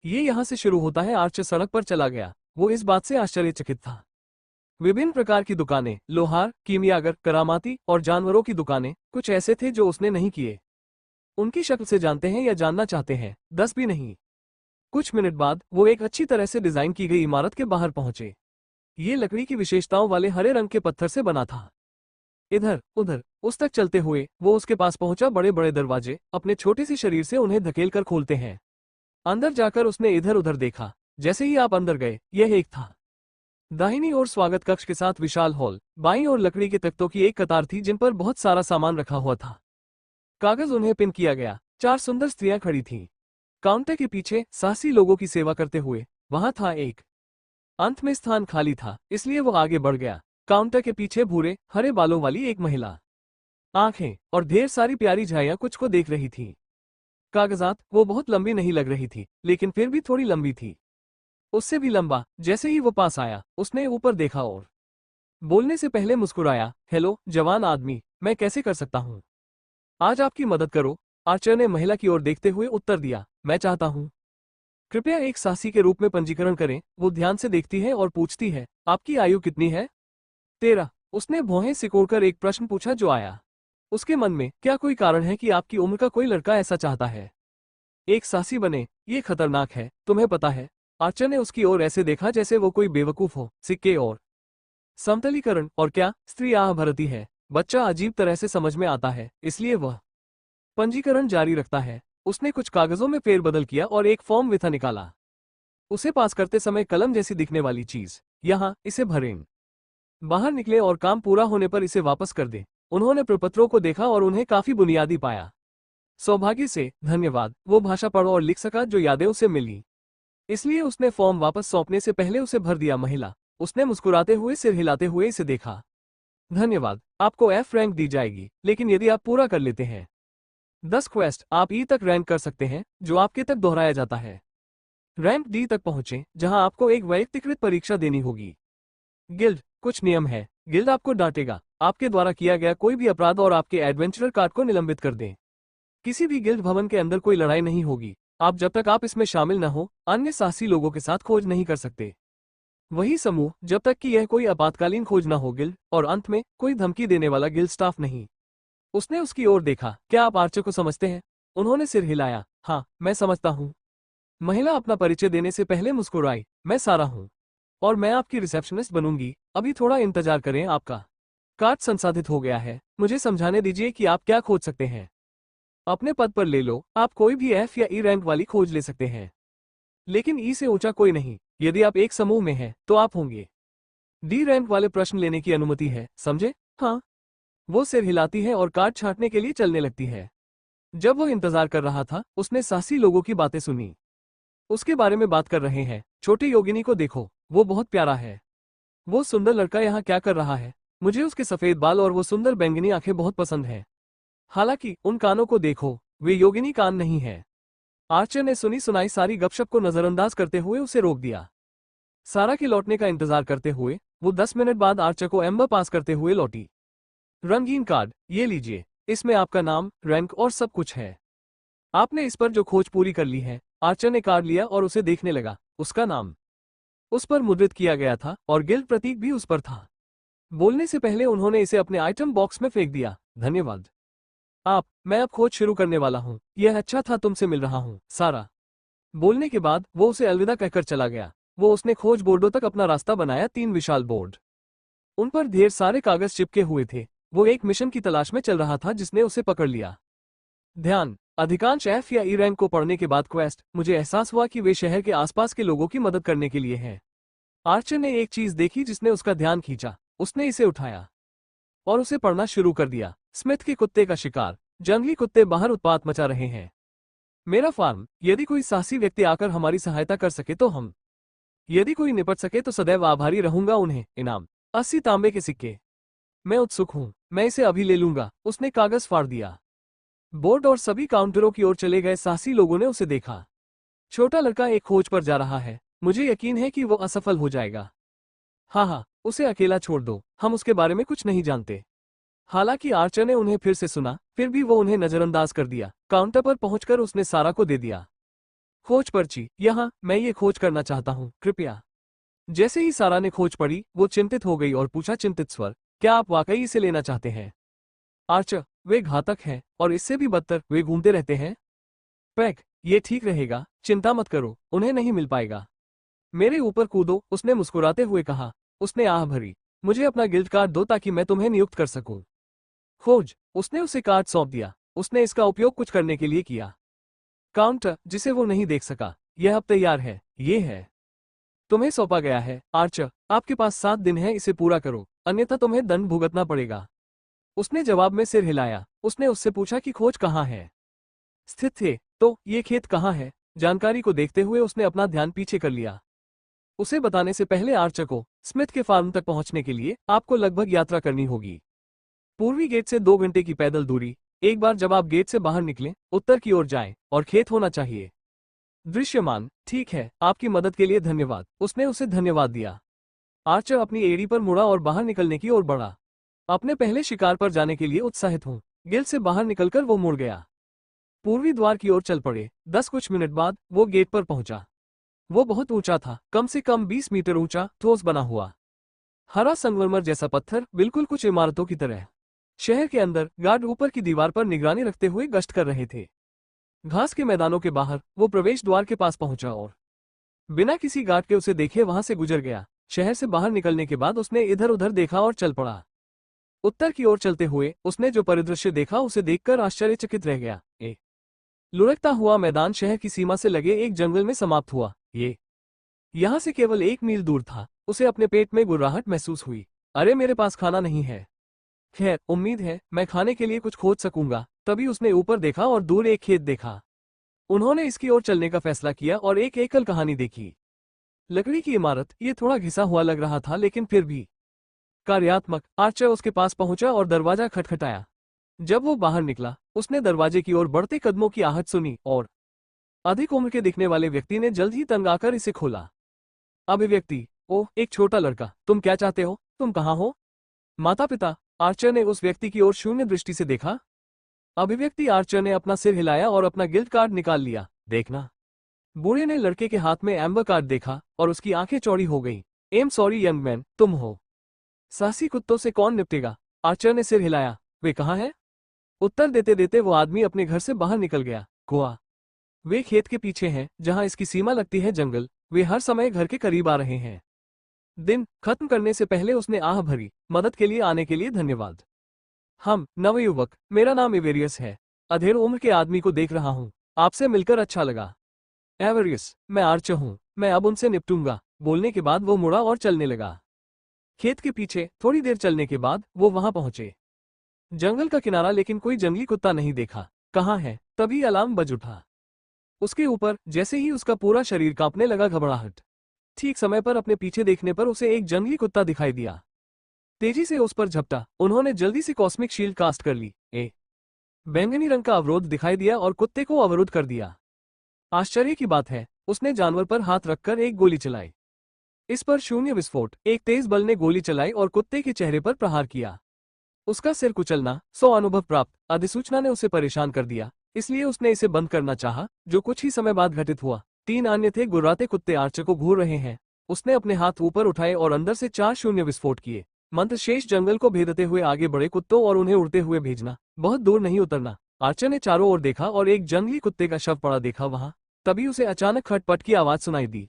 ये यहाँ से शुरू होता है। आर्चर सड़क पर चला गया। वो इस बात से आश्चर्यचकित था। विभिन्न प्रकार की दुकानें, लोहार, कीमियागर, करामाती और जानवरों की दुकानें, कुछ ऐसे थे जो उसने नहीं किए। उनकी शक्ल से जानते हैं या जानना चाहते हैं, 10 भी नहीं। कुछ मिनट बाद वो एक अच्छी तरह से डिजाइन की गई इमारत के बाहर पहुंचे। ये लकड़ी की विशेषताओं वाले हरे रंग के पत्थर से बना था। इधर उधर उस तक चलते हुए वो उसके पास पहुंचा। बड़े बड़े दरवाजे अपने छोटे से शरीर से उन्हें धकेल कर खोलते हैं। अंदर जाकर उसने इधर उधर देखा। जैसे ही आप अंदर गए, यह एक था। दाहिनी ओर स्वागत कक्ष के साथ विशाल हॉल, बाईं ओर लकड़ी के तख्तों की एक कतार थी जिन पर बहुत सारा सामान रखा हुआ था। कागज उन्हें पिन किया गया। 4 सुंदर स्त्रियां खड़ी थीं। काउंटर के पीछे साहसी लोगों की सेवा करते हुए वहां था एक। अंत में स्थान खाली था, इसलिए वो आगे बढ़ गया। काउंटर के पीछे भूरे हरे बालों वाली एक महिला, आंखें और ढेर सारी प्यारी झाइयां कुछ को देख रही थी। कागजात, वो बहुत लंबी नहीं लग रही थी, लेकिन फिर भी थोड़ी लंबी थी। उससे भी लंबा। जैसे ही वो पास आया, उसने ऊपर देखा और बोलने से पहले मुस्कुराया। हेलो जवान आदमी, मैं कैसे कर सकता हूँ आज आपकी मदद करो? आर्चर ने महिला की ओर देखते हुए उत्तर दिया, मैं चाहता हूँ कृपया एक साहसी के रूप में पंजीकरण करें। वो ध्यान से देखती है और पूछती है, आपकी आयु कितनी है? 13। उसने भौहें सिकोड़कर एक प्रश्न पूछा जो आया उसके मन में। क्या कोई कारण है कि आपकी उम्र का कोई लड़का ऐसा चाहता है एक साहसी बने? ये खतरनाक है, तुम्हें पता है। आर्चर ने उसकी ओर ऐसे देखा जैसे वो कोई बेवकूफ हो। सिक्के और समतलीकरण और क्या? स्त्री आह भरती है। बच्चा अजीब तरह से समझ में आता है, इसलिए वह पंजीकरण जारी रखता है। उसने कुछ कागजों में फेरबदल किया और एक फॉर्म विथा निकाला। उसे पास करते समय कलम जैसी दिखने वाली चीज, यहाँ इसे भरें। बाहर निकले और काम पूरा होने पर इसे वापस कर दे। उन्होंने प्रपत्रों को देखा और उन्हें काफी बुनियादी पाया। सौभाग्य से, धन्यवाद, वो भाषा पढ़ और लिख सका जो यादें उसे मिली। इसलिए उसने फॉर्म वापस सौंपने से पहले उसे भर दिया। महिला, उसने मुस्कुराते हुए सिर हिलाते हुए इसे देखा। धन्यवाद, आपको F रैंक दी जाएगी, लेकिन यदि आप पूरा कर लेते हैं 10 क्वेस्ट, आप E तक रैंक कर सकते हैं, जो आपके तक दोहराया जाता है। रैंक D तक पहुंचे, जहां आपको एक वैयक्तिकृत परीक्षा देनी होगी। गिल्ड, कुछ नियम है। गिल्ड आपको डांटेगा आपके द्वारा किया गया कोई भी अपराध और आपके एडवेंचरर कार्ड को निलंबित कर दें। किसी भी गिल्ड भवन के अंदर कोई लड़ाई नहीं होगी। आप जब तक आप इसमें शामिल न हो, अन्य साहसी लोगों के साथ खोज नहीं कर सकते। वही समूह, जब तक कि यह कोई आपातकालीन खोज न हो। गिल्ड, और अंत में कोई धमकी देने वाला गिल्ड स्टाफ नहीं। उसने उसकी ओर देखा। क्या आप आर्चर को समझते हैं? उन्होंने सिर हिलाया। हाँ, मैं समझता हूँ। महिला अपना परिचय देने से पहले मुस्कुराई। मैं सारा हूँ और मैं आपकी रिसेप्शनिस्ट बनूंगी। अभी थोड़ा इंतजार करें, आपका कार्ड संसाधित हो गया है। मुझे समझाने दीजिए कि आप क्या खोज सकते हैं। अपने पद पर ले लो। आप कोई भी F या E रैंक वाली खोज ले सकते हैं, लेकिन E से ऊंचा कोई नहीं। यदि आप एक समूह में हैं, तो आप होंगे। D रैंक वाले प्रश्न लेने की अनुमति है, समझे? हाँ। वो सिर हिलाती है और कार्ड छांटने के लिए चलने लगती है। जब वो इंतजार कर रहा था, उसने साहसी लोगों की बातें सुनी। उसके बारे में बात कर रहे हैं। छोटे योगिनी को देखो, वो बहुत प्यारा है। वो सुंदर लड़का यहाँ क्या कर रहा है? मुझे उसके सफेद बाल और वो सुंदर बैंगनी आंखें बहुत पसंद हैं। हालांकि उन कानों को देखो, वे योगिनी कान नहीं है। आर्चर ने सुनी सुनाई सारी गपशप को नजरअंदाज करते हुए उसे रोक दिया। सारा के लौटने का इंतजार करते हुए वो 10 मिनट बाद आर्चर को एम्बर पास करते हुए लौटी। रंगीन कार्ड, ये लीजिए। इसमें आपका नाम, रैंक और सब कुछ है। आपने इस पर जो खोज पूरी कर ली है। आर्चर ने कार्ड लिया और उसे देखने लगा। उसका नाम उस पर मुद्रित किया गया था और गिल्ड प्रतीक भी उस पर था। बोलने से पहले उन्होंने इसे अपने आइटम बॉक्स में फेंक दिया। धन्यवाद। मैं अब खोज शुरू करने वाला हूँ। यह अच्छा था तुमसे मिल रहा हूँ, सारा। बोलने के बाद वो उसे अलविदा कहकर चला गया। उसने खोज बोर्डों तक अपना रास्ता बनाया। 3 विशाल बोर्ड, उन पर ढेर सारे कागज चिपके हुए थे। वो एक मिशन की तलाश में चल रहा था जिसने उसे पकड़ लिया। ध्यान, अधिकांश F या E रैंक को पढ़ने के बाद क्वेस्ट, मुझे एहसास हुआ कि वे शहर के आसपास के लोगों की मदद करने के लिए हैं। आर्चर ने एक चीज देखी जिसने उसका ध्यान खींचा। उसने इसे उठाया और उसे पढ़ना शुरू कर दिया। स्मिथ के कुत्ते का शिकार, जंगली कुत्ते बाहर उत्पात मचा रहे हैं। मेरा फार्म, यदि कोई साहसी व्यक्ति आकर हमारी सहायता कर सके तो हम, यदि कोई निपट सके तो सदैव आभारी रहूंगा। उन्हें इनाम, 80 तांबे के सिक्के। मैं उत्सुक हूं, मैं इसे अभी ले लूंगा। उसने कागज फाड़ दिया। बोर्ड और सभी काउंटरों की ओर चले गए साहसी लोगों ने उसे देखा। छोटा लड़का एक खोज पर जा रहा है। मुझे यकीन है कि वो असफल हो जाएगा। हाँ, उसे अकेला छोड़ दो, हम उसके बारे में कुछ नहीं जानते। हालांकि आर्चर ने उन्हें फिर से सुना, फिर भी वो उन्हें नजरअंदाज कर दिया। काउंटर पर पहुंचकर उसने सारा को दे दिया। खोज पर्ची यहाँ, मैं ये खोज करना चाहता हूँ, कृपया। जैसे ही सारा ने खोज पढ़ी, वो चिंतित हो गई और पूछा चिंतित स्वर, क्या आप वाकई इसे लेना चाहते हैं? आर्चर, वे घातक हैं, और इससे भी बदतर, वे घूमते रहते हैं। पैक, ये ठीक रहेगा, चिंता मत करो, उन्हें नहीं मिल पाएगा। मेरे ऊपर कूदो, उसने मुस्कुराते हुए कहा। उसने आह भरी, मुझे अपना गिल्ड कार्ड दो ताकि मैं तुम्हें नियुक्त कर सकूं। खोज, उसने उसे कार्ड सौंप दिया। उसने इसका उपयोग कुछ करने के लिए किया। काउंटर, जिसे वो नहीं देख सका, यह अब तैयार है, ये है। तुम्हें सौंपा गया है, आर्चर, आपके पास 7 दिन है इसे पूरा करो, अन्यथा तुम्हें दंड भुगतना पड़ेगा। उसने जवाब में सिर हिलाया। उसने उससे पूछा कि खोज कहाँ है? स्थित थे, तो ये खेत कहाँ है? जानकारी को देखते हुए उसने अपना ध्यान पीछे कर लिया। उसे बताने से पहले आर्चर को स्मिथ के फार्म तक पहुंचने के लिए आपको लगभग यात्रा करनी होगी। पूर्वी गेट से 2 घंटे की पैदल दूरी। एक बार जब आप गेट से बाहर निकलें, उत्तर की ओर जाएं, और खेत होना चाहिए। दृश्यमान, ठीक है, आपकी मदद के लिए धन्यवाद। उसने उसे धन्यवाद दिया। आर्चर अपनी एड़ी पर मुड़ा और बाहर निकलने की ओर बढ़ा। अपने पहले शिकार पर जाने के लिए उत्साहित हूँ। गिल्ड से बाहर निकलकर वो मुड़ गया। पूर्वी द्वार की ओर चल पड़े। कुछ मिनट बाद वो गेट पर पहुंचा। वो बहुत ऊंचा था, कम से कम 20 मीटर ऊंचा, ठोस बना हुआ हरा संगमरमर जैसा पत्थर, बिल्कुल कुछ इमारतों की तरह। शहर के अंदर गार्ड ऊपर की दीवार पर निगरानी रखते हुए गश्त कर रहे थे। घास के मैदानों के बाहर वो प्रवेश द्वार के पास पहुंचा और बिना किसी गार्ड के उसे देखे वहां से गुजर गया। शहर से बाहर निकलने के बाद उसने इधर उधर देखा और चल पड़ा। उत्तर की ओर चलते हुए उसने जो परिदृश्य देखा उसे देखकर आश्चर्यचकित रह गया। लुढ़कता हुआ मैदान शहर की सीमा से लगे एक जंगल में समाप्त हुआ। ये यहाँ से केवल 1 मील दूर था। उसे अपने पेट में गुर्राहट महसूस हुई। अरे, मेरे पास खाना नहीं है। खैर, उम्मीद है मैं खाने के लिए कुछ खोज सकूंगा। तभी उसने ऊपर देखा और दूर एक खेत देखा। उन्होंने इसकी ओर चलने का फैसला किया और एक एकल कहानी देखी। लकड़ी की इमारत, ये थोड़ा घिसा हुआ लग रहा था लेकिन फिर भी कार्यात्मक। आर्चर उसके पास पहुंचा और दरवाजा खटखटाया। जब वो बाहर निकला, उसने दरवाजे की ओर बढ़ते कदमों की आहट सुनी और अधिक उम्र के दिखने वाले व्यक्ति ने जल्द ही तंग आकर इसे खोला। अभिव्यक्ति, ओह, एक छोटा लड़का, तुम क्या चाहते हो? तुम कहाँ हो? माता पिता? आर्चर ने उस व्यक्ति की ओर शून्य दृष्टि से देखा। अभिव्यक्ति, आर्चर ने अपना सिर हिलाया और अपना गिल्ड कार्ड निकाल लिया। देखना। बूढ़े ने लड़के के हाथ में एम्बर कार्ड देखा और उसकी आंखें चौड़ी हो गईं। एम सॉरी यंग मैन, तुम हो। साहसी कुत्तों से कौन निपटेगा? आर्चर ने सिर हिलाया। वे कहाँ हैं? उत्तर देते देते वो आदमी अपने घर से बाहर निकल गया। गोवा। वे खेत के पीछे हैं, जहां इसकी सीमा लगती है जंगल। वे हर समय घर के करीब आ रहे हैं। दिन खत्म करने से पहले उसने आह भरी, मदद के लिए आने के लिए धन्यवाद। हम नवयुवक, मेरा नाम एवेरियस है। अधेड़ उम्र के आदमी को देख रहा हूँ। आपसे मिलकर अच्छा लगा। एवेरियस, मैं आर्चर हूँ, मैं अब उनसे निपटूंगा। बोलने के बाद वो मुड़ा और चलने लगा। खेत के पीछे थोड़ी देर चलने के बाद वो वहां पहुंचे। जंगल का किनारा, लेकिन कोई जंगली कुत्ता नहीं देखा। कहाँ है? तभी अलार्म बज उठा। उसके ऊपर जैसे ही उसका पूरा शरीर कांपने लगा, घबराहट। ठीक समय पर अपने पीछे देखने पर उसे एक जंगली कुत्ता दिखाई दिया। तेजी से उस पर झपटा। उन्होंने जल्दी से कॉस्मिक शील्ड कास्ट कर ली। बैंगनी रंग का अवरोध दिखाई दिया और कुत्ते को अवरुद्ध कर दिया। आश्चर्य की बात है, उसने जानवर पर हाथ रखकर एक गोली चलाई। इस पर शून्य विस्फोट। एक तेज बल ने गोली चलाई और कुत्ते के चेहरे पर प्रहार किया। उसका सिर कुचलना, 100 अनुभव प्राप्त। अधिसूचना ने उसे परेशान कर दिया, इसलिए उसने इसे बंद करना चाहा, जो कुछ ही समय बाद घटित हुआ। 3 अन्य थे। गुर्राते कुत्ते आर्चर को घूर रहे हैं। उसने अपने हाथ ऊपर उठाए और अंदर से 4 शून्य विस्फोट किए। मंत्र शेष जंगल को भेदते हुए आगे बढ़े कुत्तों और उन्हें उड़ते हुए भेजना, बहुत दूर नहीं उतरना। आर्चर ने चारों ओर देखा और एक जंगली कुत्ते का शव पड़ा देखा वहां। तभी उसे अचानक खटपट की आवाज सुनाई दी।